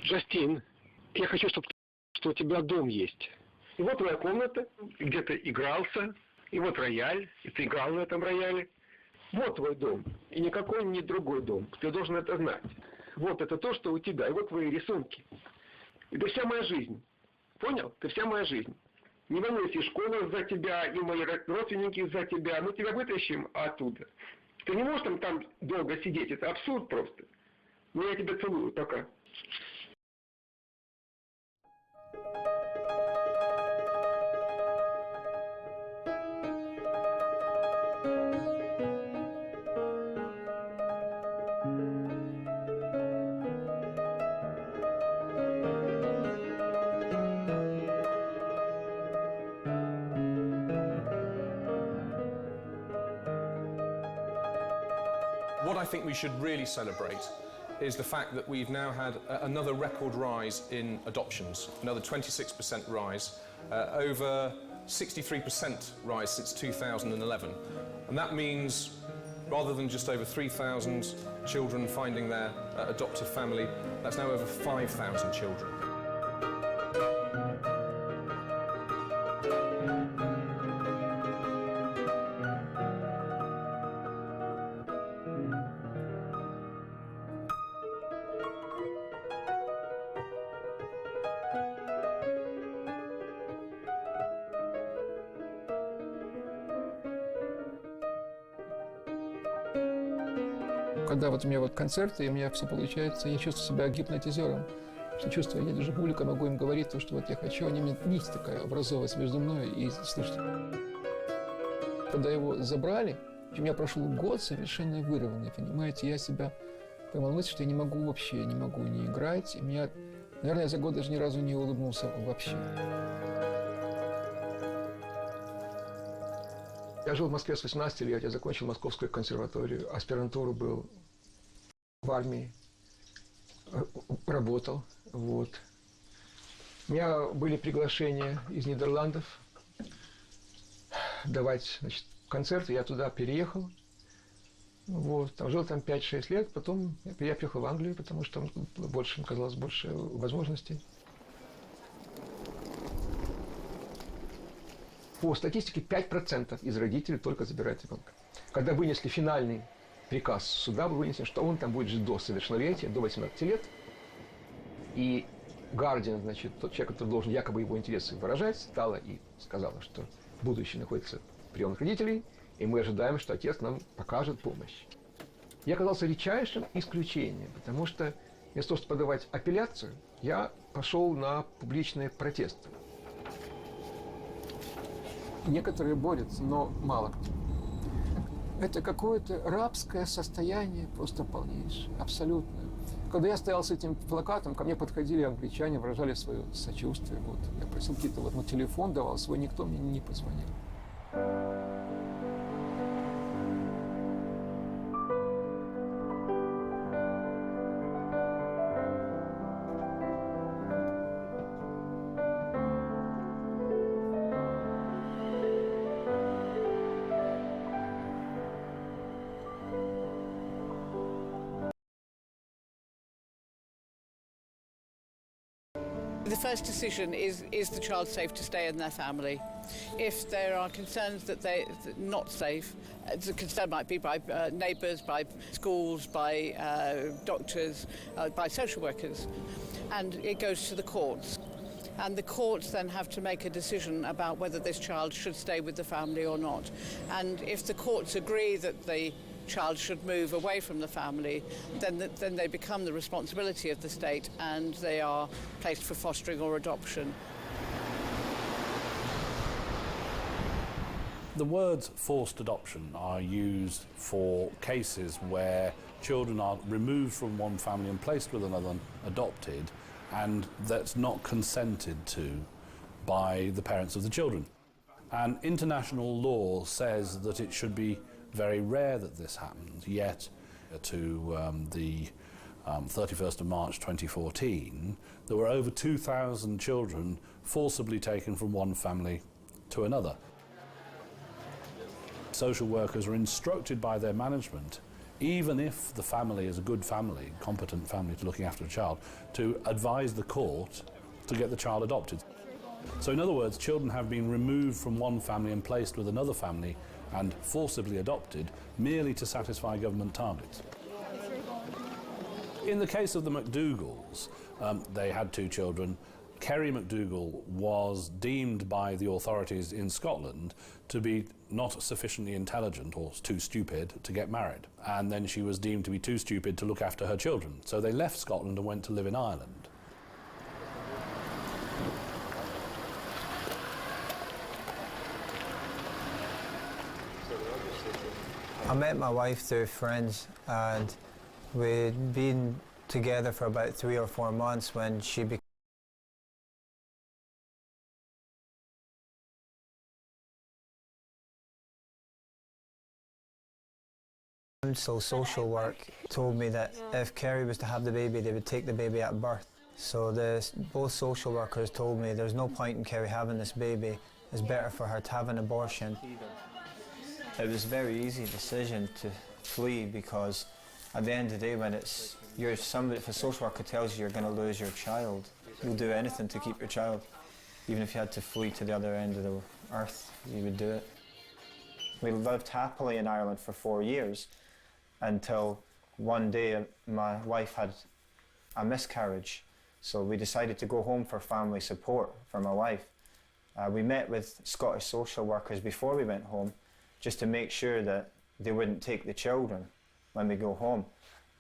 Джастин, я хочу, чтобы что у тебя дом есть. И вот твоя комната, где ты игрался, и вот рояль, и ты играл на этом рояле. Вот твой дом, и никакой не другой дом. Ты должен это знать. Вот это то, что у тебя, и вот твои рисунки. И это вся моя жизнь. Понял? Это вся моя жизнь. Не волнуйся, и школа за тебя, и мои родственники за тебя. Мы тебя вытащим оттуда. Ты не можешь там долго сидеть, это абсурд просто. Но я тебя целую, пока. What I think we should really celebrate is the fact that we've now had another record rise in adoptions, another 26% rise, over 63% rise since 2011. And that means, rather than just over 3,000 children finding their adoptive family, that's now over 5,000 children. Когда вот у меня вот концерты, и у меня все получается, я чувствую себя гипнотизером. Что чувствую, я даже публика могу им говорить то, что вот я хочу, они мне нить такая образовывается между мной и слушателем. Когда его забрали, у меня прошел год совершенно вырванный, понимаете, я себя поймал мысль, что я не могу вообще, не могу не играть, и меня, наверное, я за год даже ни разу не улыбнулся вообще. Я жил в Москве с 18 лет, я закончил Московскую консерваторию, аспирантуру был в армии, работал, вот. У меня были приглашения из Нидерландов давать, значит, концерты, я туда переехал, вот, жил там 5-6 лет, потом я приехал в Англию, потому что там больше, казалось, больше возможностей. По статистике 5% из родителей только забирают ребенка. Когда вынесли финальный приказ суда, вынесли, что он там будет жить до совершеннолетия, до 18 лет. И гардиан, значит, тот человек, который должен якобы его интересы выражать, стала и сказала, что будущее находится в приемных родителей, и мы ожидаем, что отец нам покажет помощь. Я оказался редчайшим исключением, потому что вместо того, чтобы подавать апелляцию, я пошел на публичные протесты. Некоторые борются, но мало кто. Это какое-то рабское состояние, просто полнейшее, абсолютное. Когда я стоял с этим плакатом, ко мне подходили англичане, выражали свое сочувствие. Вот. Я просил какие-то, вот, телефон давал свой, никто мне не позвонил. The first decision is the child safe to stay in their family? If there are concerns that they're not safe, the concern might be by neighbours, by schools, by doctors, by social workers, and it goes to the courts. And the courts then have to make a decision about whether this child should stay with the family or not. And if the courts agree that the child should move away from the family, then they become the responsibility of the state and they are placed for fostering or adoption. The words forced adoption are used for cases where children are removed from one family and placed with another, adopted, and that's not consented to by the parents of the children. And international law says that it should be very rare that this happens, yet to the 31st of March 2014, there were over 2,000 children forcibly taken from one family to another. Social workers are instructed by their management even if the family is a good family, competent family to looking after a child, to advise the court to get the child adopted. So in other words, children have been removed from one family and placed with another family and forcibly adopted merely to satisfy government targets. In the case of the McDougalls, they had 2 children. Kerry McDougall was deemed by the authorities in Scotland to be not sufficiently intelligent or too stupid to get married, and then she was deemed to be too stupid to look after her children. So they left Scotland and went to live in Ireland. I met my wife through friends, and we'd been together for about 3 or 4 months when she became so social work told me that if Kerry was to have the baby, they would take the baby at birth. So both social workers told me there's no point in Kerry having this baby. It's better for her to have an abortion. It was a very easy decision to flee, because at the end of the day, when if a social worker tells you you're going to lose your child, you'll do anything to keep your child. Even if you had to flee to the other end of the earth, you would do it. We lived happily in Ireland for 4 years until one day my wife had a miscarriage. So we decided to go home for family support for my wife. We met with Scottish social workers before we went home, just to make sure that they wouldn't take the children when we go home.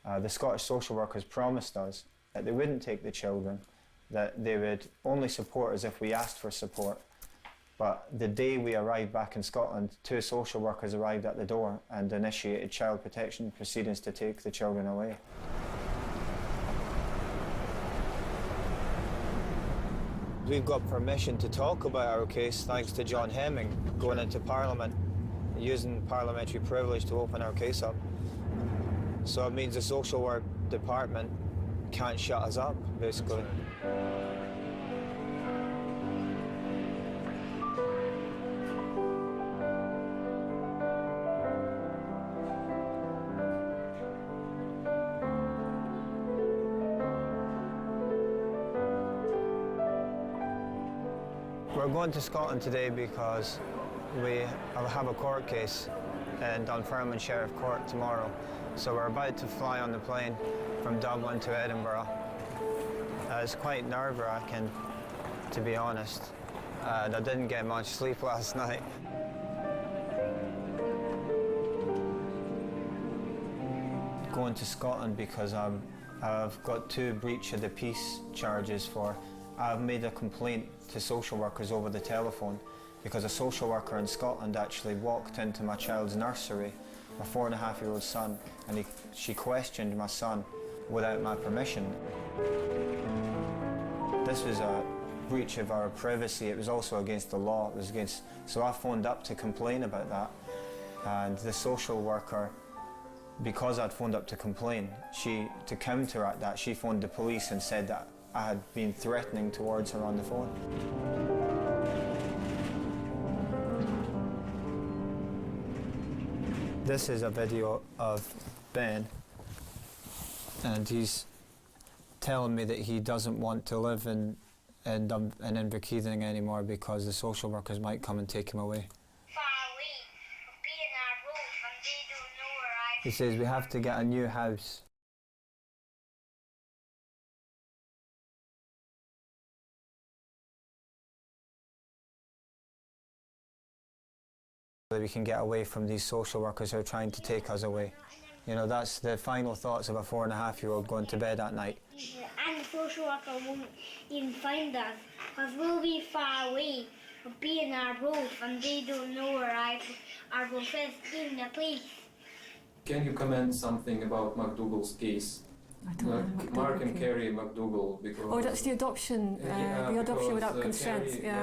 The Scottish social workers promised us that they wouldn't take the children, that they would only support us if we asked for support. But the day we arrived back in Scotland, 2 social workers arrived at the door and initiated child protection proceedings to take the children away. We've got permission to talk about our case thanks to John Hemming going into Parliament, using parliamentary privilege to open our case up. So it means the social work department can't shut us up, basically. We're going to Scotland today because we have a court case in Dunfermline Sheriff Court tomorrow. So we're about to fly on the plane from Dublin to Edinburgh. It's quite nerve-wracking, to be honest. And I didn't get much sleep last night. Going to Scotland because I've got 2 breach of the peace charges for. I've made a complaint to social workers over the telephone because a social worker in Scotland actually walked into my child's nursery, my 4.5-year-old son, and she questioned my son without my permission. This was a breach of our privacy. It was also against the law. It was against. So I phoned up to complain about that, and the social worker, because I'd phoned up to complain, to counteract that, she phoned the police and said that I had been threatening towards her on the phone. This is a video of Ben, and he's telling me that he doesn't want to live in Inverkeithing anymore because the social workers might come and take him away. He says we have to get a new house. So that we can get away from these social workers who are trying to take us away. You know, that's the final thoughts of a 4.5-year-old going to bed at night. And the social worker won't even find us because we'll be far away of being our roof and they don't know where our roof is, even the police. Can you comment something about McDougall's case? I don't know. Mark and Kerry McDougall, because... Oh, that's the adoption, the adoption without consent. Kerry,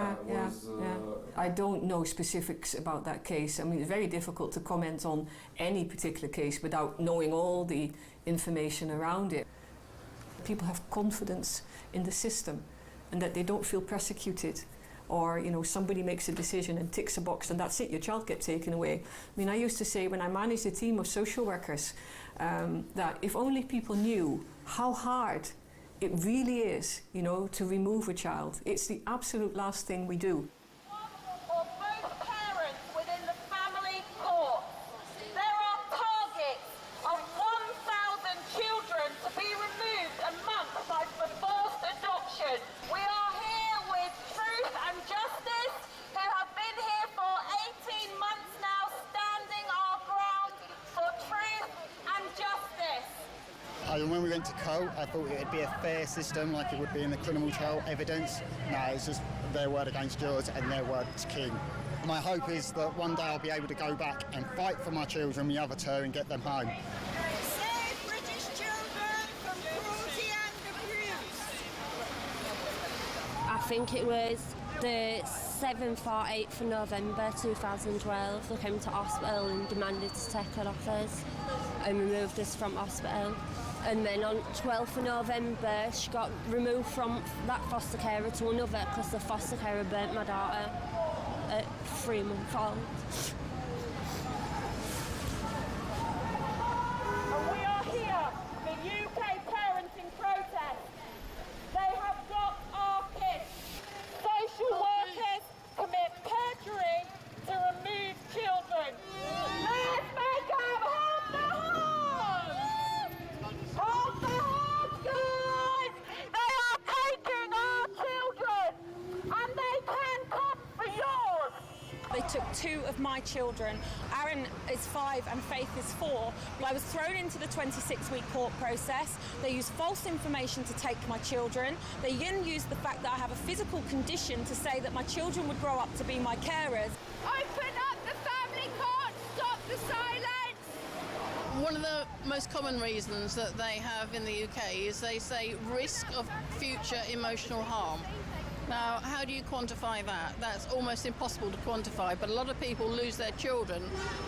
I don't know specifics about that case. I mean, it's very difficult to comment on any particular case without knowing all the information around it. People have confidence in the system and that they don't feel persecuted or somebody makes a decision and ticks a box and that's it, your child gets taken away. I mean, I used to say when I managed a team of social workers that if only people knew how hard it really is, to remove a child. It's the absolute last thing we do. Or both parents within the family court. There are targets of 1,000 children to be removed a month for forced adoption. We are here with Truth and Justice, who have been here for 18 months now, standing our ground for truth and justice. When we went to court, I thought it would be a fair system like it would be in the criminal trial evidence. No, it's just their word against yours and their word is king. My hope is that one day I'll be able to go back and fight for my children, the other two, and get them home. Save British children from cruelty and abuse. I think it was the 7th or 8th of November 2012. They came to hospital and demanded to take her off us and removed us from hospital. And then on 12th of November, she got removed from that foster carer to another because the foster carer burnt my daughter at 3 months old. And we are here, the UK parenting protest. They have got our kids. Social workers commit perjury to remove children. Let's make them hold the horns! Hold the horns, guys! They are taking our children, and they can come for yours. They took 2 of my children. Aaron is 5 and Faith is 4. I was thrown into the 26-week court process. They used false information to take my children. They then used the fact that I have a physical condition to say that my children would grow up to be my carers. Open up the family court! Stop the silence! One of the most common reasons that they have in the UK is they say risk of future emotional harm. Now, how do you quantify that? That's almost impossible to quantify, but a lot of people lose their children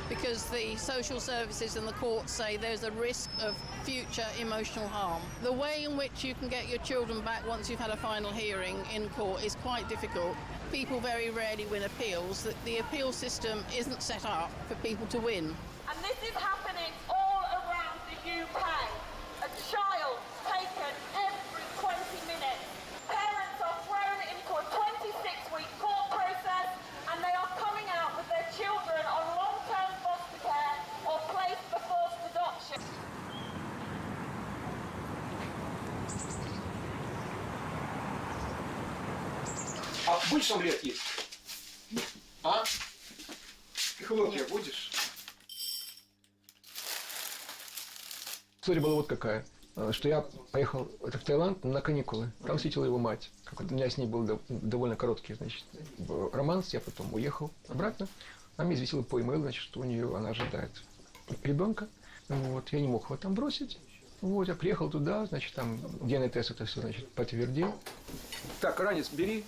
because the social services and the courts say there's a risk of future emotional harm. The way in which you can get your children back once you've had a final hearing in court is quite difficult. People very rarely win appeals. The appeal system isn't set up for people to win. And this is happening all around the UK. A child taken every 20 minutes. Parents are thrown into a 26-week court process and they are coming out with their children on long-term foster care or placed for forced adoption. А больше омлет есть? А? Хлопья будешь? История была вот какая, что я поехал в Таиланд на каникулы. Там встретила его мать. У меня с ней был довольно короткий, романс. Я потом уехал обратно. Она меня известила по e-mail, что она ожидает ребенка. Вот. Я не мог его там бросить. Вот. Я приехал туда, там ДНК-тест это все, подтвердил. Так, ранец бери.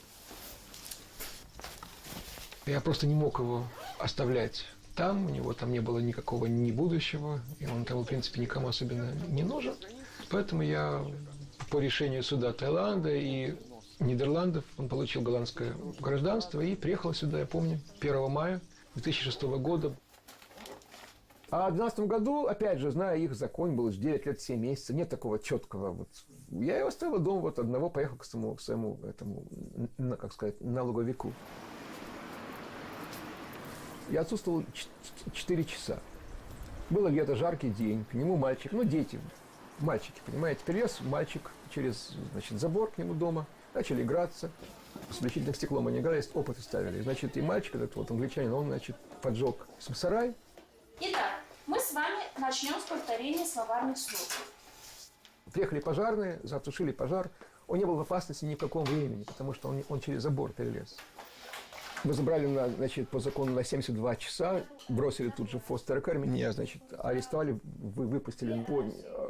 Я просто не мог его оставлять там, у него там не было никакого ни будущего, и он там, в принципе, никому особенно не нужен. Поэтому я по решению суда Таиланда и Нидерландов, он получил голландское гражданство и приехал сюда, я помню, 1 мая 2006 года. А в 2012 году, опять же, зная их закон, было 9 лет 7 месяцев, нет такого четкого. Я его оставил дома одного, поехал к своему этому, налоговику. Я отсутствовал 4 часа. Было лето, жаркий день, к нему мальчик, дети, мальчики, понимаете. Перелез мальчик через, забор к нему дома, начали играться. С увеличительным стеклом они играли, опыты ставили. И мальчик, этот англичанин, он, поджег сарай. Итак, мы с вами начнем с повторения словарных слов. Приехали пожарные, затушили пожар. Он не был в опасности ни в каком времени, потому что он через забор перелез. Мы забрали, по закону на 72 часа, бросили тут же в фостер-кэр, меня, арестовали, выпустили.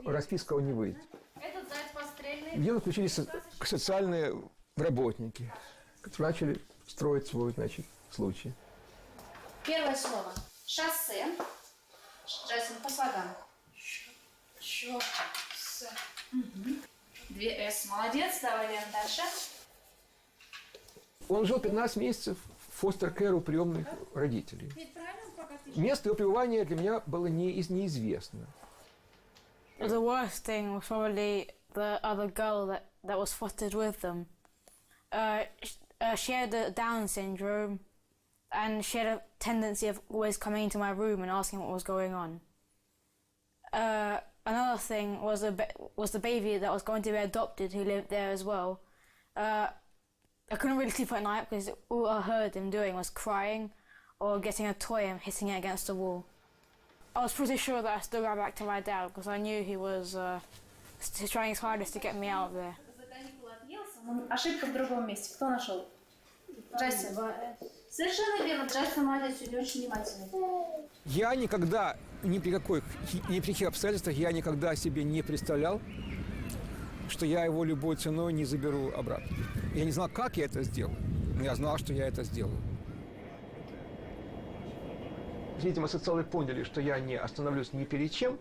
Расписка он не выйдет. Этот заяц пострельный. В дело включились социальные работники, которые начали строить свой, случай. Первое слово. Шоссе. Джейсон, по слогам. Шоссе. 2 «С». Молодец. Давай, Лен, дальше. Он жил 15 месяцев в фостер-кэр у приемных родителей. Место его пребывания для меня было неизвестно. The worst thing was probably the other girl that was fostered with them. She had Down syndrome, and she had a tendency of always coming into my room and asking what was going on. Another thing was the baby that was going to be adopted who lived there as well. I couldn't really sleep at night because all I heard him doing was crying or getting a toy and hitting it against the wall. I was pretty sure that I still got back to my dad because I knew he was trying his hardest to get me out of there. Ошибка в другом месте. Кто нашел? Джесси. Совершенно верно. Джесси, молодец, сегодня очень внимательный. Я никогда, ни при каких обстоятельствах, я никогда себе не представлял, что я его любой ценой не заберу обратно. Я не знал, как я это сделаю, но я знал, что я это сделаю. Видимо, социологи поняли, что я не остановлюсь ни перед чем,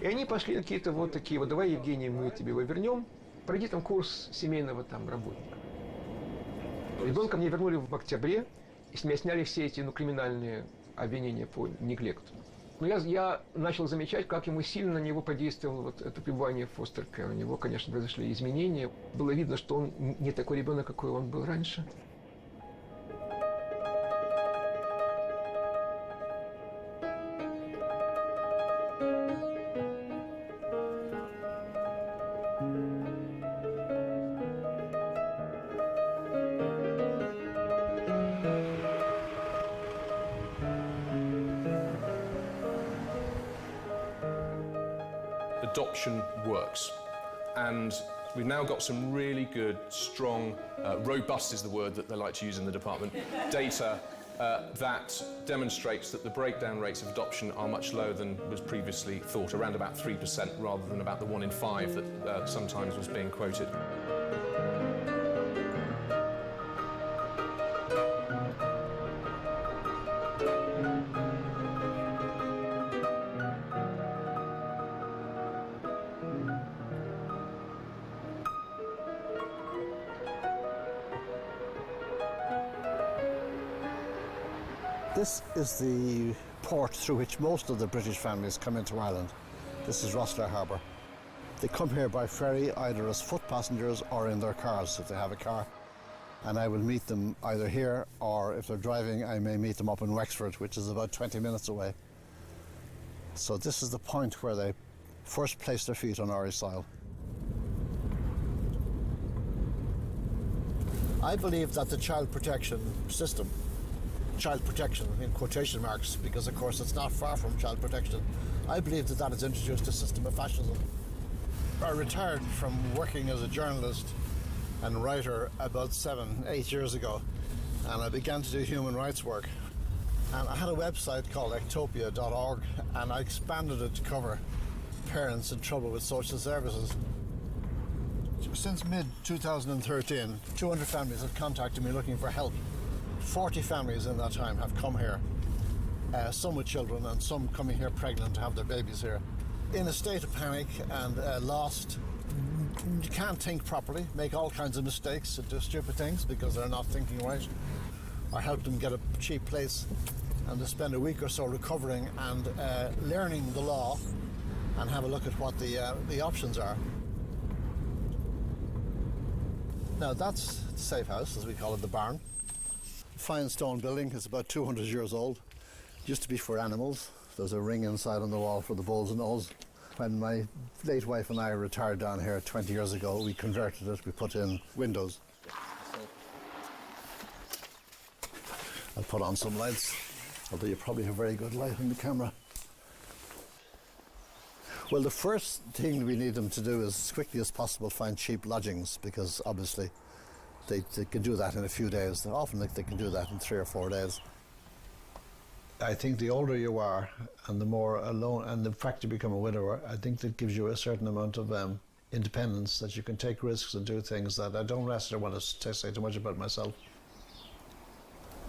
и они пошли на какие-то вот такие вот: давай, Евгений, мы тебе его вернем, пройди там курс семейного там работника. Ребенка мне вернули в октябре, и с меня сняли все эти криминальные обвинения по неглекту. Но я начал замечать, как ему сильно на него подействовало вот это пребывание в фостер-кэр. У него, конечно, произошли изменения. Было видно, что он не такой ребенок, какой он был раньше. Adoption works, and we've now got some really good, strong, robust is the word that they like to use in the department, data that demonstrates that the breakdown rates of adoption are much lower than was previously thought, around about 3% rather than about the 1 in 5 that sometimes was being quoted. This is the port through which most of the British families come into Ireland. This is Rossler Harbour. They come here by ferry either as foot passengers or in their cars if they have a car. And I will meet them either here, or if they're driving I may meet them up in Wexford, which is about 20 minutes away. So this is the point where they first place their feet on Irish soil. I believe that the child protection system, child protection in quotation marks, because of course it's not far from child protection, I believe that that has introduced a system of fascism. I retired from working as a journalist and writer about 7-8 years ago, and I began to do human rights work. And I had a website called ectopia.org, and I expanded it to cover parents in trouble with social services. Since mid-2013, 200 families have contacted me looking for help. 40 families in that time have come here, some with children and some coming here pregnant to have their babies here. In a state of panic and lost, you can't think properly, make all kinds of mistakes and do stupid things because they're not thinking right. I helped them get a cheap place and to spend a week or so recovering and learning the law and have a look at what the options are. Now that's the safe house, as we call it, the barn. Fine stone building, it's about 200 years old. It used to be for animals. There's a ring inside on the wall for the bulls and owls. When my late wife and I retired down here 20 years ago, we converted it, we put in windows. I'll put on some lights, although you probably have very good light on the camera. Well, the first thing we need them to do is, as quickly as possible, find cheap lodgings, because obviously they can do that in a few days. Often they can do that in 3 or 4 days. I think the older you are and the more alone, and the fact you become a widower, I think that gives you a certain amount of independence, that you can take risks and do things that I don't necessarily want to say too much about myself.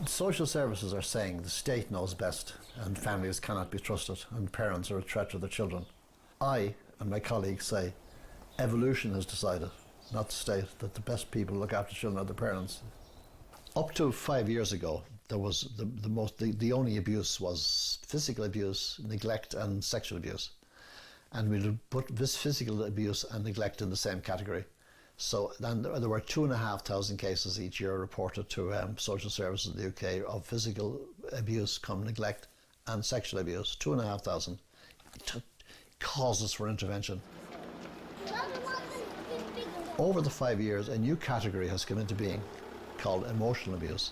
Social services are saying the state knows best and families cannot be trusted and parents are a threat to their children. I and my colleagues say evolution has decided, not the state, that the best people look after children are the parents. Up to 5 years ago, there was the only abuse was physical abuse, neglect and sexual abuse. And we'd put this physical abuse and neglect in the same category. So then there were 2,500 cases each year reported to social services in the UK of physical abuse, neglect and sexual abuse. 2,500 causes for intervention. Over the 5 years, a new category has come into being called emotional abuse.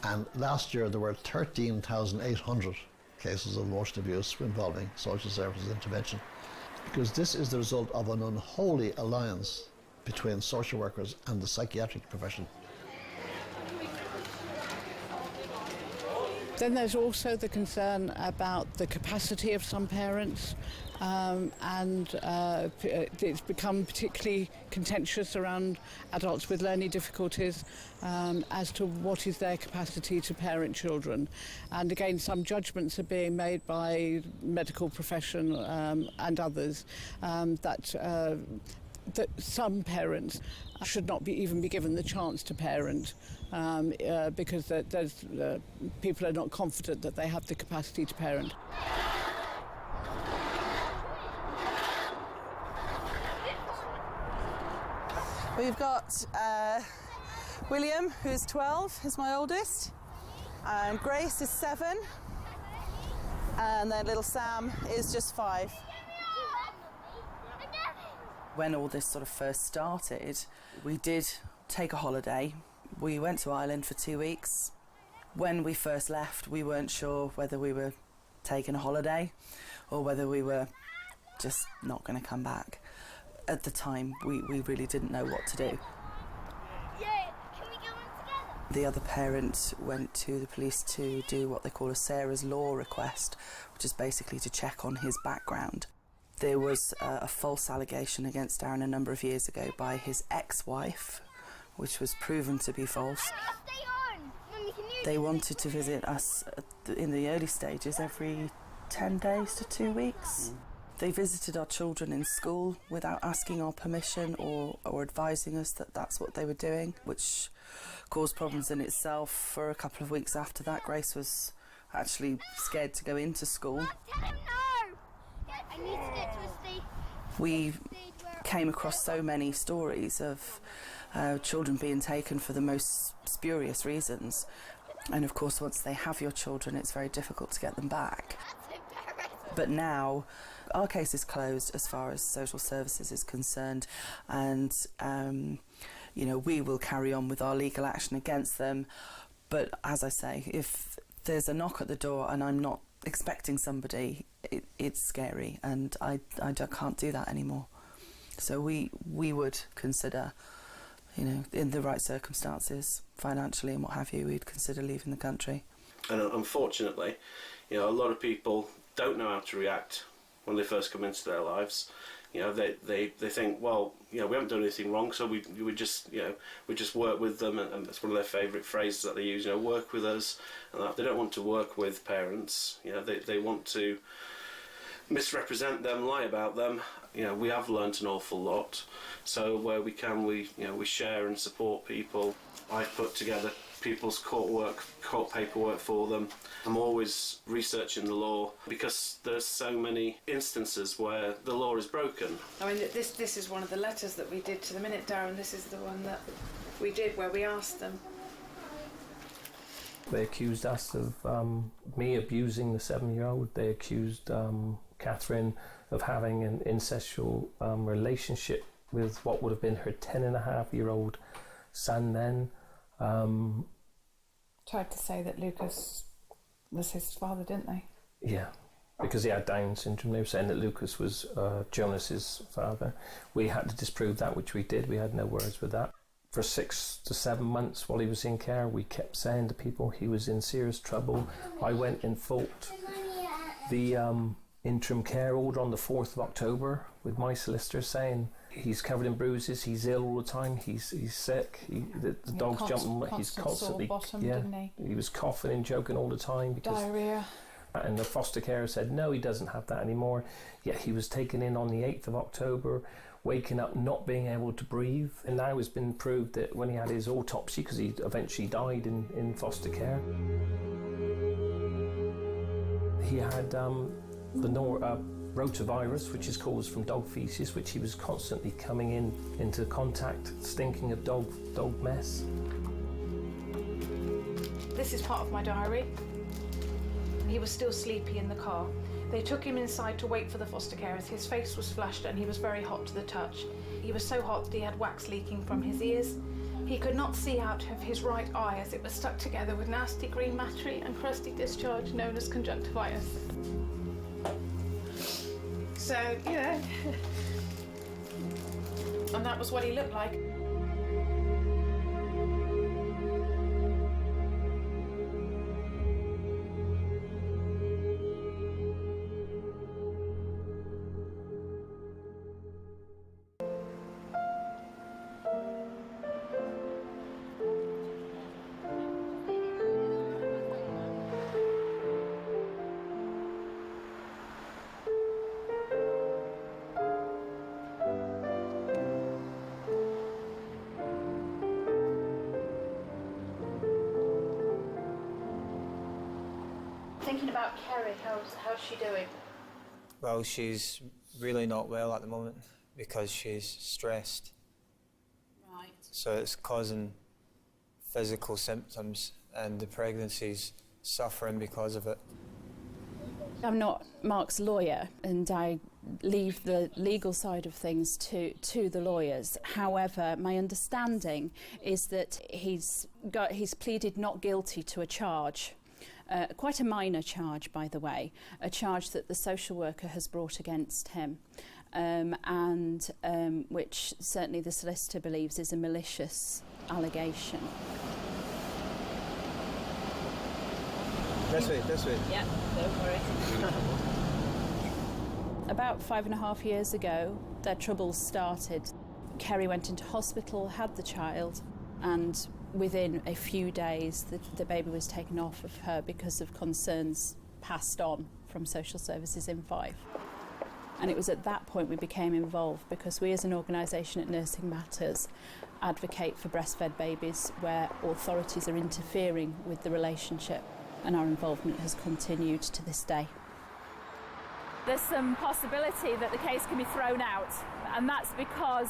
And last year there were 13,800 cases of emotional abuse involving social services intervention. Because this is the result of an unholy alliance between social workers and the psychiatric profession. Then there's also the concern about the capacity of some parents, and it's become particularly contentious around adults with learning difficulties as to what is their capacity to parent children. And again, some judgments are being made by medical profession and others that some parents should not even be given the chance to parent because people are not confident that they have the capacity to parent. We've got William, who's 12, is my oldest, and Grace is 7, and then little Sam is just 5. When all this sort of first started, we did take a holiday. We went to Ireland for 2 weeks. When we first left, we weren't sure whether we were taking a holiday or whether we were just not going to come back. At the time, we really didn't know what to do. The other parent went to the police to do what they call a Sarah's Law request, which is basically to check on his background. There was a false allegation against Aaron a number of years ago by his ex-wife, which was proven to be false. They wanted to visit us in the early stages every 10 days to 2 weeks. They visited our children in school without asking our permission or advising us that that's what they were doing, which caused problems in itself. For a couple of weeks after that, Grace was actually scared to go into school. We came across so many stories of children being taken for the most spurious reasons. And of course, once they have your children, it's very difficult to get them back. But now, our case is closed as far as social services is concerned, and you know, we will carry on with our legal action against them. But as I say, if there's a knock at the door and I'm not expecting somebody, it's scary, and I can't do that anymore. So we would consider, you know, in the right circumstances, financially and what have you, we'd consider leaving the country. And unfortunately, you know, a lot of people don't know how to react when they first come into their lives. You know, they think, well, you know, we haven't done anything wrong, so we just, you know, we just work with them, and that's one of their favourite phrases that they use, you know, work with us, and that they don't want to work with parents. You know, they want to misrepresent them, lie about them. You know, we have learnt an awful lot, so where we can, we share and support people. I've put together people's court paperwork for them. I'm always researching the law because there's so many instances where the law is broken. I mean, this is one of the letters that we did to the minute, Darren. This is the one that we did where we asked them. They accused us of me abusing the 7-year-old. They accused Catherine of having an incestual relationship with what would have been her 10-and-a-half-year-old son then. Tried to say that Lucas was his father, didn't they? Yeah, because he had Down syndrome. They were saying that Lucas was Jonas's father. We had to disprove that, which we did. We had no words with that. For 6 to 7 months while he was in care, we kept saying to people he was in serious trouble. I went and fought the interim care order on the 4th of October with my solicitor saying he's covered in bruises, he's ill all the time, he's sick, the dog's jumping, he's constantly sore bottom, didn't he? He was coughing and choking all the time because diarrhea. And the foster carer said, no, he doesn't have that anymore. Yet he was taken in on the 8th of October, waking up not being able to breathe. And now it's been proved that when he had his autopsy, because he eventually died in foster care, he had rotavirus, which is caused from dog faeces, which he was constantly coming into contact, stinking of dog mess. This is part of my diary. He was still sleepy in the car. They took him inside to wait for the foster carers. His face was flushed and he was very hot to the touch. He was so hot that he had wax leaking from his ears. He could not see out of his right eye as it was stuck together with nasty green mattery and crusty discharge known as conjunctivitis. So, you know, and that was what he looked like. Thinking about Kerry, how's she doing? Well, she's really not well at the moment because she's stressed. Right. So it's causing physical symptoms and the pregnancy's suffering because of it. I'm not Mark's lawyer and I leave the legal side of things to the lawyers. However, my understanding is that he's pleaded not guilty to a charge. Quite a minor charge, by the way, a charge that the social worker has brought against him, and which certainly the solicitor believes is a malicious allegation. This way. Yeah, don't worry. About 5.5 years ago, their troubles started. Kerry went into hospital, had the child, and within a few days the baby was taken off of her because of concerns passed on from social services in Fife. And it was at that point we became involved, because we as an organisation at Nursing Matters advocate for breastfed babies where authorities are interfering with the relationship, and our involvement has continued to this day. There's some possibility that the case can be thrown out, and that's because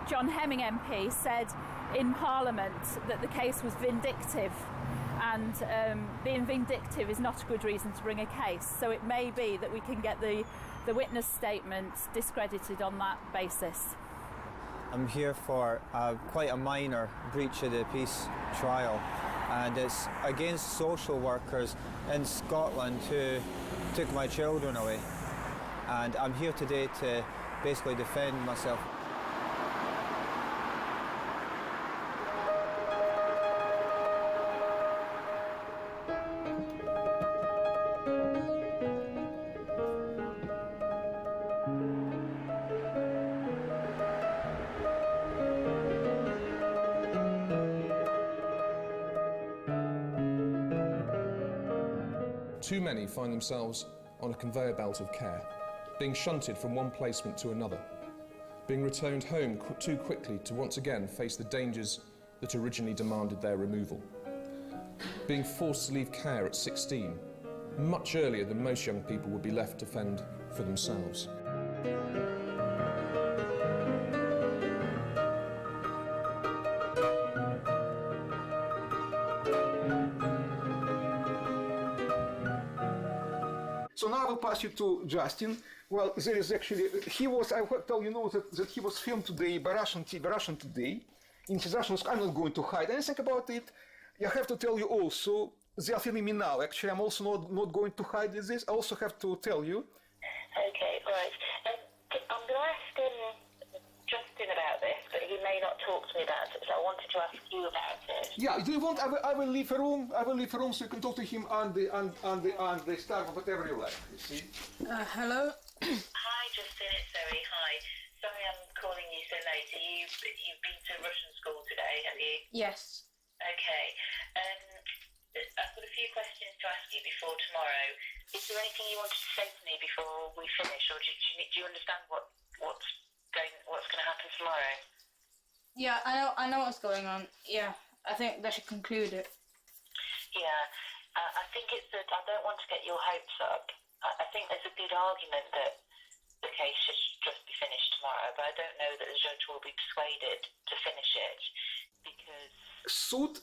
John Hemming MP said in Parliament that the case was vindictive, and being vindictive is not a good reason to bring a case. So it may be that we can get the witness statement discredited on that basis. I'm here for quite a minor breach of the peace trial, and it's against social workers in Scotland who took my children away. And I'm here today to basically defend myself. Too many find themselves on a conveyor belt of care, being shunted from one placement to another, being returned home too quickly to once again face the dangers that originally demanded their removal, being forced to leave care at 16, much earlier than most young people would be left to fend for themselves. So now I will pass you to Justin. Well, there is actually, I will tell you that he was filmed today by Russian Today. In his Russian, I'm not going to hide anything about it. I have to tell you also, they are filming me now. Actually, I'm also not going to hide this. I also have to tell you. Okay, right. I'm going to ask Justin about this, but he may not talk to me about it, so I wanted to ask you about it. Yeah, do you want? I will leave a room. I will leave a room so you can talk to him and the staff, whatever you like. You see. Hello. Hi, Justin. It's Zoe. Hi. Sorry, I'm calling you so late. You've been to Russian school today, have you? Yes. Okay. I've got a few questions to ask you before tomorrow. Is there anything you wanted to say to me before we finish, or do you understand what's going to happen tomorrow? Yeah, I know what's going on. Yeah, I think they should conclude it. Yeah, I think it's that I don't want to get your hopes up. I think there's a good argument that the case should just be finished tomorrow, but I don't know that the judge will be persuaded to finish it because... Суд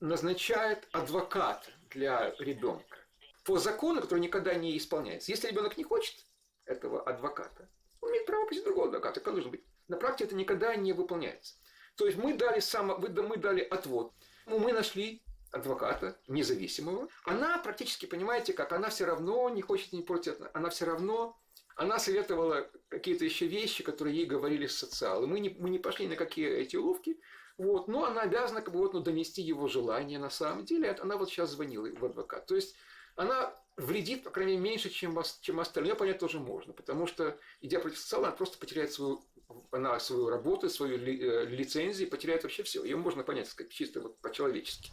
назначает адвоката для ребенка по закону, который никогда не исполняется. Если ребенок не хочет этого адвоката, он имеет право просить другого адвоката, как должен быть. На практике это никогда не выполняется. То есть мы дали отвод. Мы нашли адвоката независимого. Она практически, понимаете, как она все равно не хочет не против, она все равно, она советовала какие-то еще вещи, которые ей говорили социалы. Мы не пошли на какие эти уловки, вот, но она обязана как бы, вот, донести его желание на самом деле. Она вот сейчас звонила в адвокат. То есть она вредит, по крайней мере, меньше, чем остальные. Понять тоже можно, потому что, идя против социала, она просто потеряет свою работу, свою лицензию, потеряет вообще все. Ее можно понять, так сказать, чисто вот по-человечески.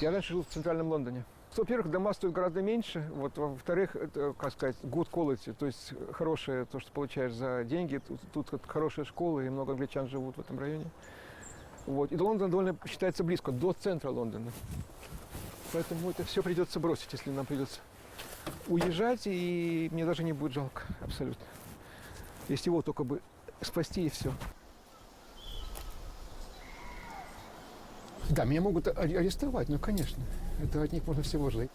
Я раньше жил в центральном Лондоне. Во-первых, дома стоят гораздо меньше. Вот, во-вторых, это, как сказать, good quality, то есть хорошее то, что получаешь за деньги. Тут хорошая школа, и много англичан живут в этом районе. Вот. И до Лондона довольно считается близко, до центра Лондона. Поэтому это все придется бросить, если нам придется уезжать, и мне даже не будет жалко, абсолютно. Если его только бы спасти, и все. Да, меня могут арестовать, ну, конечно. Это от них можно всего ждать.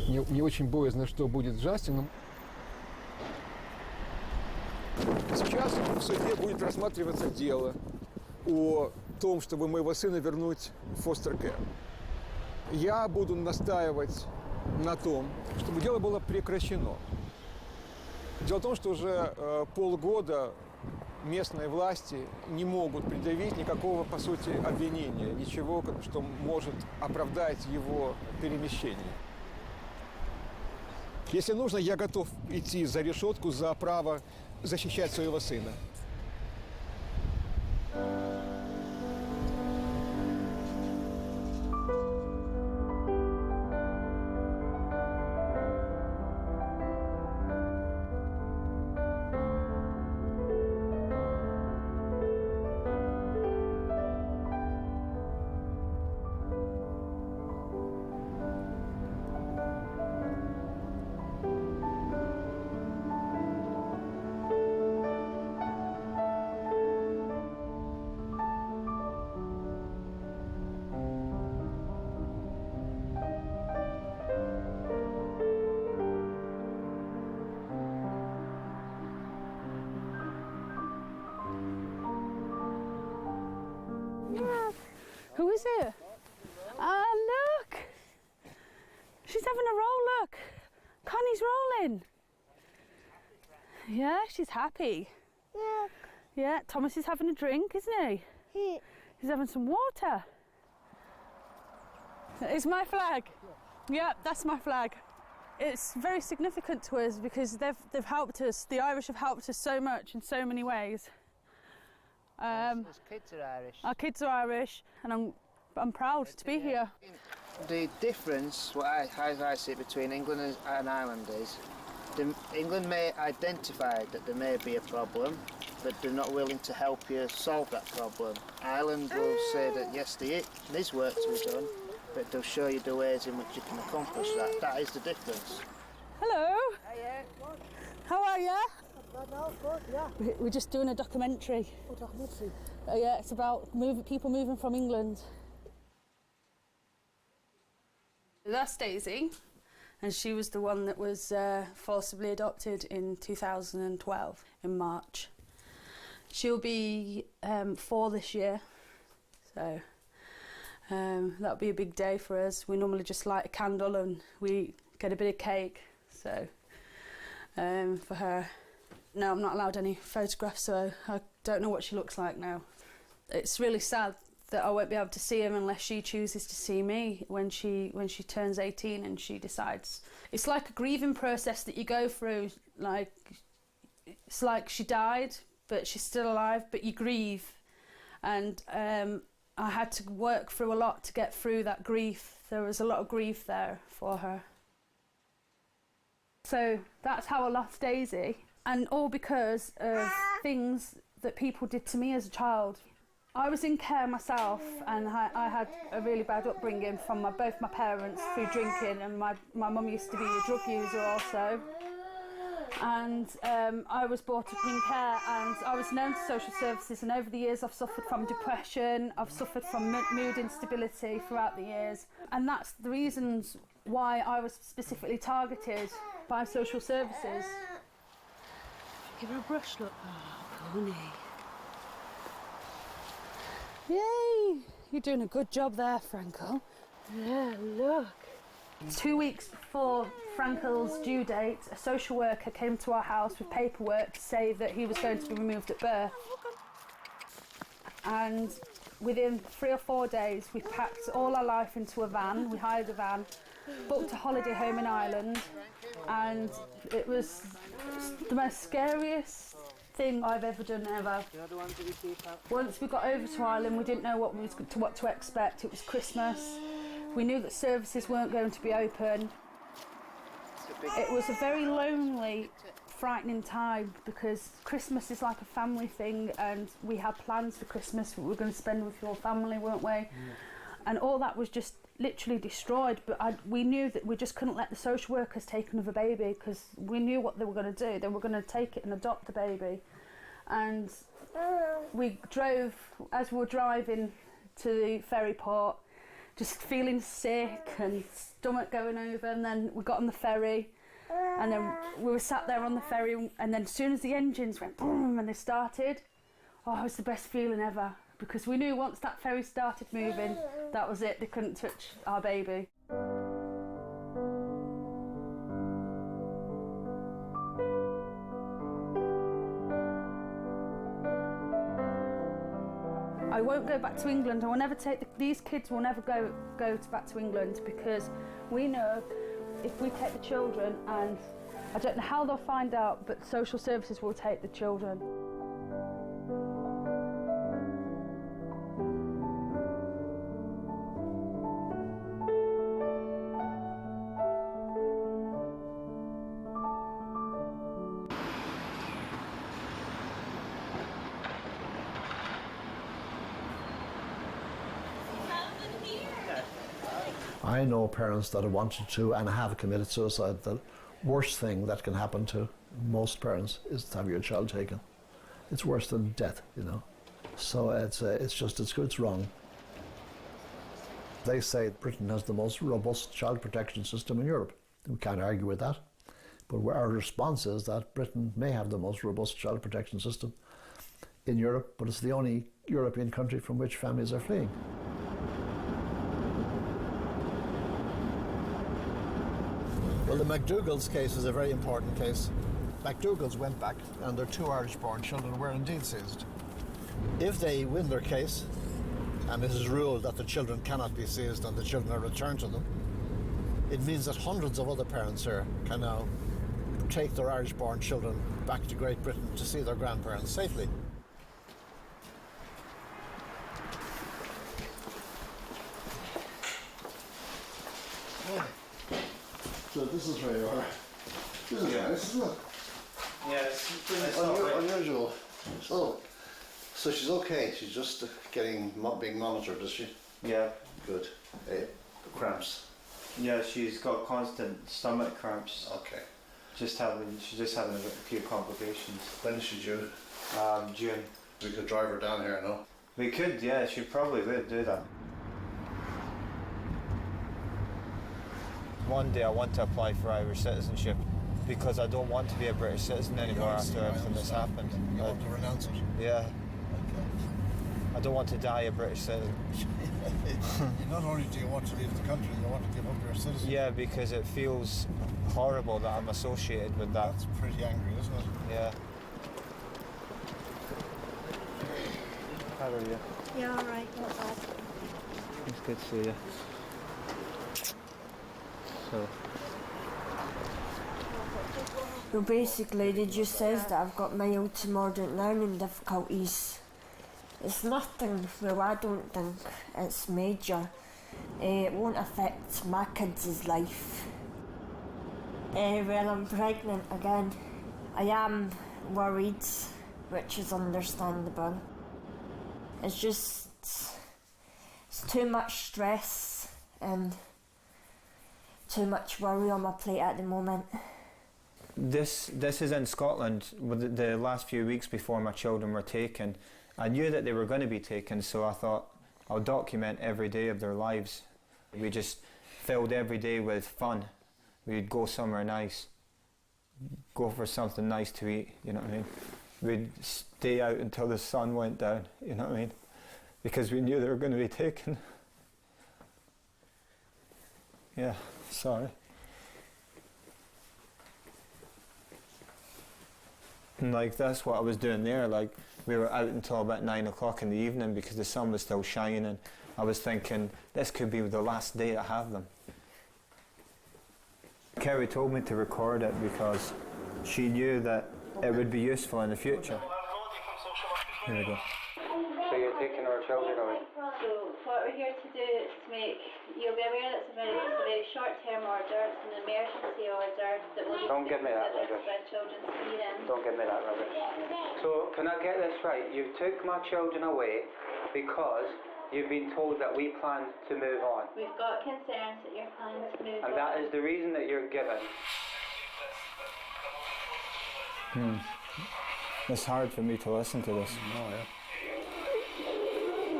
Мне очень боязно, что будет с Джастином. Сейчас в суде будет рассматриваться дело о том, чтобы моего сына вернуть в foster care. Я буду настаивать на том, чтобы дело было прекращено. Дело в том, что уже полгода местные власти не могут предъявить никакого, по сути, обвинения, ничего, что может оправдать его перемещение. Если нужно, я готов идти за решетку за право защищать своего сына. Who is it? Oh, look! She's having a roll, look! Connie's rolling! Yeah, she's happy. Look. Yeah, Thomas is having a drink, isn't he? He's having some water. It's my flag. Yeah, that's my flag. It's very significant to us because they've helped us. The Irish have helped us so much in so many ways. His kids are Irish. Our kids are Irish, and I'm proud to be here. The difference, as I see it, between England and Ireland is, England may identify that there may be a problem, but they're not willing to help you solve that problem. Ireland will say that yes, there is work to be done, but they'll show you the ways in which you can accomplish that. That is the difference. Hello. Hiya. How are you? Good, yeah. We're just doing a documentary. What documentary? Yeah, it's about people moving from England. That's Daisy, and she was the one that was forcibly adopted in 2012 in March. She'll be 4 this year, so that'll be a big day for us. We normally just light a candle and we get a bit of cake, so for her. No, I'm not allowed any photographs, so I don't know what she looks like now. It's really sad that I won't be able to see him unless she chooses to see me when she turns 18 and she decides. It's like a grieving process that you go through. Like, it's like she died, but she's still alive, but you grieve. and I had to work through a lot to get through that grief. There was a lot of grief there for her. So that's how I lost Daisy, and all because of things that people did to me as a child. I was in care myself, and I had a really bad upbringing from both my parents through drinking, and my mum used to be a drug user also. And I was brought up in care, and I was known to social services, and over the years I've suffered from depression, I've suffered from mood instability throughout the years, and that's the reasons why I was specifically targeted by social services. Give her a brush, look. Oh, pony. Yay! You're doing a good job there, Frankel. Yeah, look. 2 weeks before Frankel's due date, a social worker came to our house with paperwork to say that he was going to be removed at birth. And within 3 or 4 days, we packed all our life into a van. We hired a van, booked a holiday home in Ireland, and it was the most scariest thing I've ever done ever. Once we got over to Ireland, we didn't know what to expect. It was Christmas. We knew that services weren't going to be open. It was a very lonely, frightening time, because Christmas is like a family thing, and we had plans for Christmas we were going to spend with your family, weren't we? Yeah. And all that was just literally destroyed, but we knew that we just couldn't let the social workers take another baby, because we knew what they were going to do. They were going to take it and adopt the baby. And we drove, as we were driving to the ferry port, just feeling sick and stomach going over, and then we got on the ferry, and then we were sat there on the ferry, and then as soon as the engines went boom and they started, oh, it was the best feeling ever, because we knew once that ferry started moving, that was it, they couldn't touch our baby. I won't go back to England. I will never these kids will never go back to England, because we know if we take the children, and I don't know how they'll find out, but social services will take the children. I know parents that have wanted to and have committed suicide. The worst thing that can happen to most parents is to have your child taken. It's worse than death, you know. So it's wrong. They say Britain has the most robust child protection system in Europe. We can't argue with that. But our response is that Britain may have the most robust child protection system in Europe, but it's the only European country from which families are fleeing. Well, the McDougall's case is a very important case. McDougall's went back, and their 2 Irish-born children were indeed seized. If they win their case, and it is ruled that the children cannot be seized and the children are returned to them, it means that hundreds of other parents here can now take their Irish-born children back to Great Britain to see their grandparents safely. So this is where you are. This is nice, isn't it? Yeah, it's unusual. So she's okay. She's just being monitored, is she? Yeah. Good. Cramps. Yeah, she's got constant stomach cramps. Okay. She's just having a few complications. When is she due? June. We could drive her down here, no? We could, yeah. She probably would do that. One day I want to apply for Irish citizenship, because I don't want to be a British citizen anymore after everything that's happened. You want to renounce it? Yeah. I don't want to die a British citizen. Not only do you want to leave the country, you want to give up your citizenship. Yeah, because it feels horrible that I'm associated with that. That's pretty angry, isn't it? Yeah. How are you? Yeah, all right, not bad. It's good to see you. So basically they just says that I've got mild to moderate learning difficulties. It's nothing, well, I don't think it's major. It won't affect my kids' life. Well, I'm pregnant again. I am worried, which is understandable. It's just, it's too much stress and too much worry on my plate at the moment. This is in Scotland. With the last few weeks before my children were taken, I knew that they were going to be taken, so I thought I'll document every day of their lives. We just filled every day with fun. We'd go somewhere nice, go for something nice to eat, you know what I mean? We'd stay out until the sun went down, you know what I mean? Because we knew they were going to be taken. Yeah, sorry. And like, that's what I was doing there. Like, we were out until about 9 o'clock in the evening because the sun was still shining. I was thinking, this could be the last day I have them. Kerry told me to record it because she knew that it would be useful in the future. Here we go. So you're taking our children away? So what we're here to do is to make, you'll be aware that it's a very short-term order, it's an emergency order that will Don't give me that rubbish. when children's hearing. Don't give me that rubbish. So can I get this right? You took my children away because you've been told that we plan to move on. We've got concerns that you're planning to move on. And that is the reason that you're given. It's hard for me to listen to this. Oh, yeah.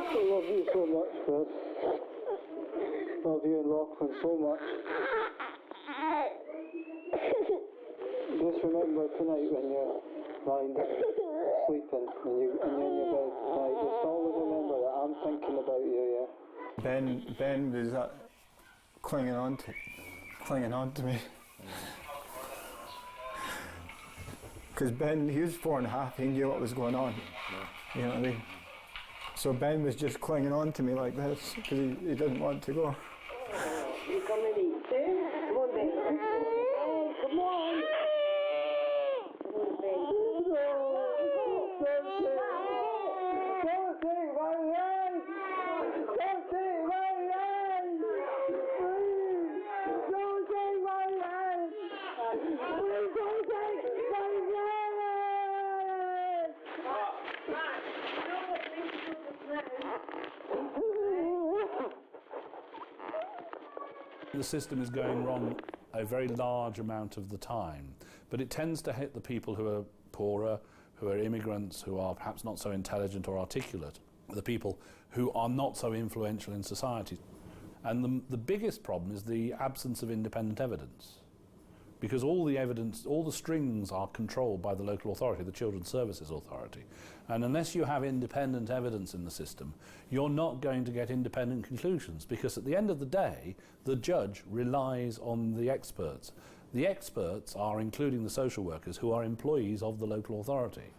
I love you so much, Chris. Love you and Lachlan so much. Just remember tonight when you're lying down, sleeping, and you're in your bed tonight, just always remember that I'm thinking about you, yeah? Ben was clinging on to me. Because Ben, he was 4.5, he knew what was going on. You know what I mean? So Ben was just clinging on to me like this because he didn't want to go. You come and eat, eh? Come on, Ben. Oh, come on. Come on, Ben. Don't take my hand. Don't take my hand. Please, don't take my hand. Please don't take my hand. The system is going wrong a very large amount of the time, but it tends to hit the people who are poorer, who are immigrants, who are perhaps not so intelligent or articulate, the people who are not so influential in society. And the biggest problem is the absence of independent evidence, because all the evidence, all the strings are controlled by the local authority, the Children's Services Authority. And unless you have independent evidence in the system, you're not going to get independent conclusions, because at the end of the day, the judge relies on the experts. The experts are including the social workers who are employees of the local authority.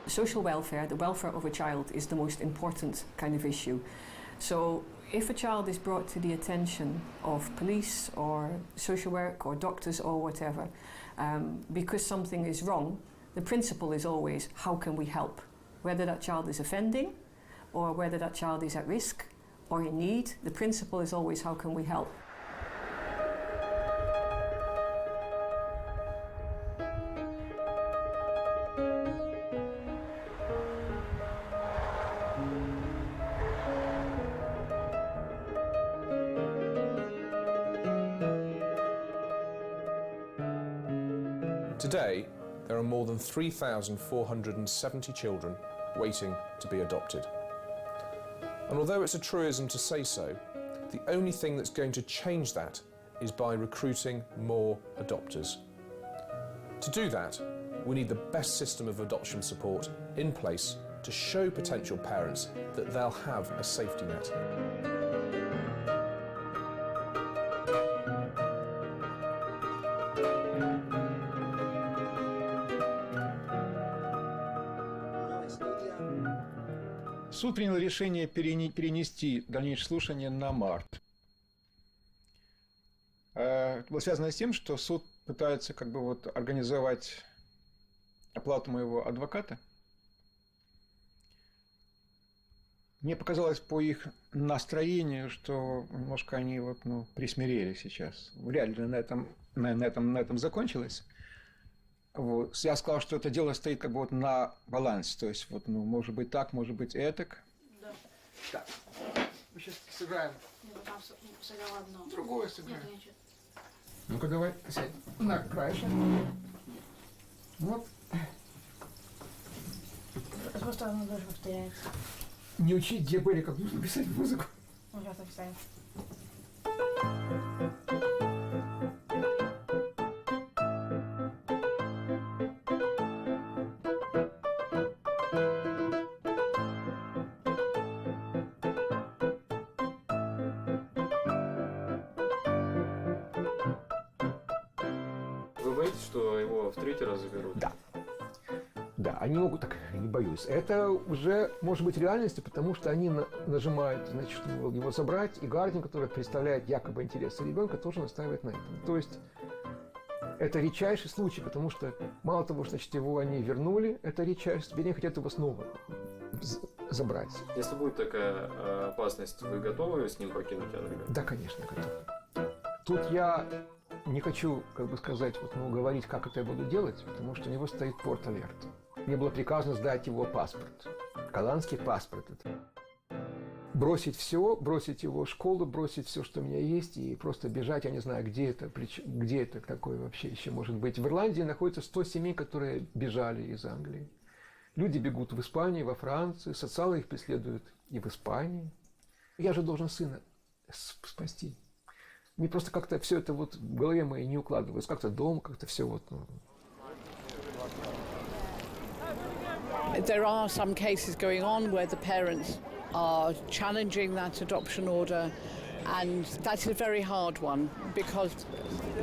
Social welfare, the welfare of a child, is the most important kind of issue. So if a child is brought to the attention of police or social work or doctors or whatever, because something is wrong, the principle is always, how can we help? Whether that child is offending or whether that child is at risk or in need, the principle is always, how can we help? Today, there are more than 3,470 children waiting to be adopted. And although it's a truism to say so, the only thing that's going to change that is by recruiting more adopters. To do that, we need the best system of adoption support in place to show potential parents that they'll have a safety net. Суд принял решение перенести дальнейшее слушание на март. Это было связано с тем, что суд пытается организовать оплату моего адвоката. Мне показалось по их настроению, что немножко они вот, ну, присмирели сейчас. Вряд ли на этом закончилось. Вот. Я сказал, что это дело стоит как бы вот на балансе. То есть, вот, ну, может быть так, может быть этак. Да. Так. Мы сейчас сыграем. Сыграла одно. Другое сыграем. Ну-ка, давай, сядь на краешек. Вот. Просто оно тоже повторяется. Не учить, где были, как нужно писать музыку. Ну, сейчас так ставим. Вы боитесь, что его в третий раз заберут? Да. Да, они могут, так, не боюсь. Это уже может быть реальностью, потому что они нажимают, значит, его забрать, и гардиан, который представляет якобы интересы ребенка, тоже настаивает на этом. То есть это редчайший случай, потому что мало того, что, значит, его они вернули, это редчайший, теперь они хотят его снова забрать. Если будет такая опасность, вы готовы с ним покинуть Англию? Да, конечно, готов. Тут я не хочу, как бы сказать, вот, ну, говорить, как это я буду делать, потому что у него стоит порт-алерт. Мне было приказано сдать его паспорт, голландский паспорт. Бросить все, бросить его в школу, бросить все, что у меня есть, и просто бежать, я не знаю, где это такое вообще еще может быть. В Ирландии находится 100 семей, которые бежали из Англии. Люди бегут в Испанию, во Францию, социалы их преследуют и в Испании. Я же должен сына спасти. Мне просто как-то все это вот в голове моей не укладывалось. Как-то дома, как-то все вот... Ну. There are some cases going on where the parents are challenging that adoption order, and that is a very hard one because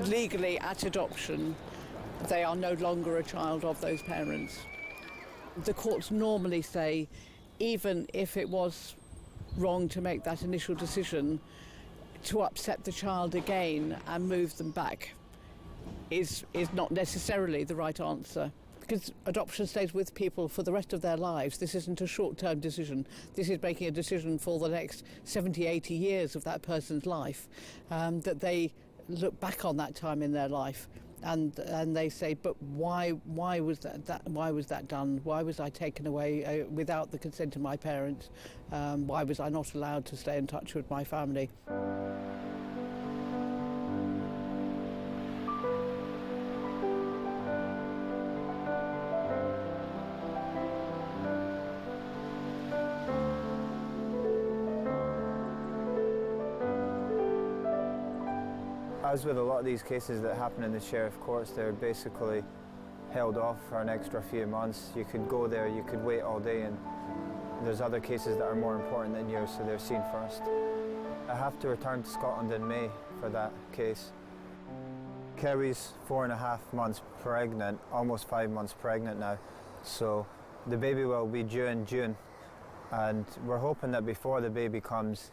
legally at adoption they are no longer a child of those parents. The courts normally say even if it was wrong to make that initial decision, to upset the child again and move them back is not necessarily the right answer. Because adoption stays with people for the rest of their lives. This isn't a short-term decision. This is making a decision for the next 70, 80 years of that person's life, that they look back on that time in their life and they say, but why was that done? Why was I taken away without the consent of my parents? Why was I not allowed to stay in touch with my family? As with a lot of these cases that happen in the sheriff courts, they're basically held off for an extra few months. You could go there, you could wait all day, and there's other cases that are more important than yours, so they're seen first. I have to return to Scotland in May for that case. Kerry's 4.5 months pregnant, almost 5 months pregnant now, so the baby will be due in June, and we're hoping that before the baby comes,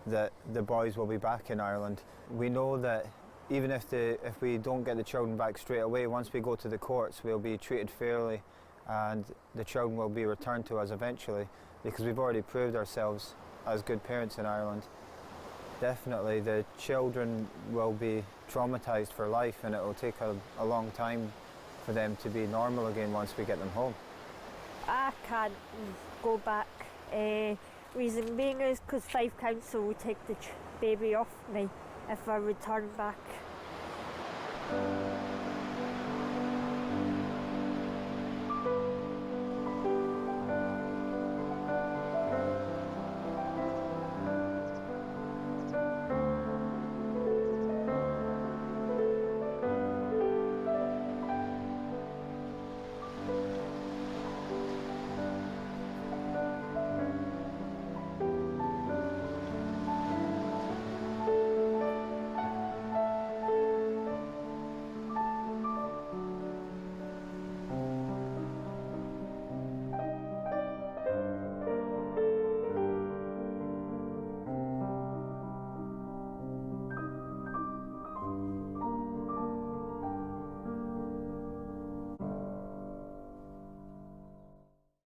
that the boys will be back in Ireland. We know that even if we don't get the children back straight away, once we go to the courts, we'll be treated fairly and the children will be returned to us eventually because we've already proved ourselves as good parents in Ireland. Definitely the children will be traumatised for life and it will take a long time for them to be normal again once we get them home. I can't go back. Reason being is because Fife Council will take the baby off me if I return back.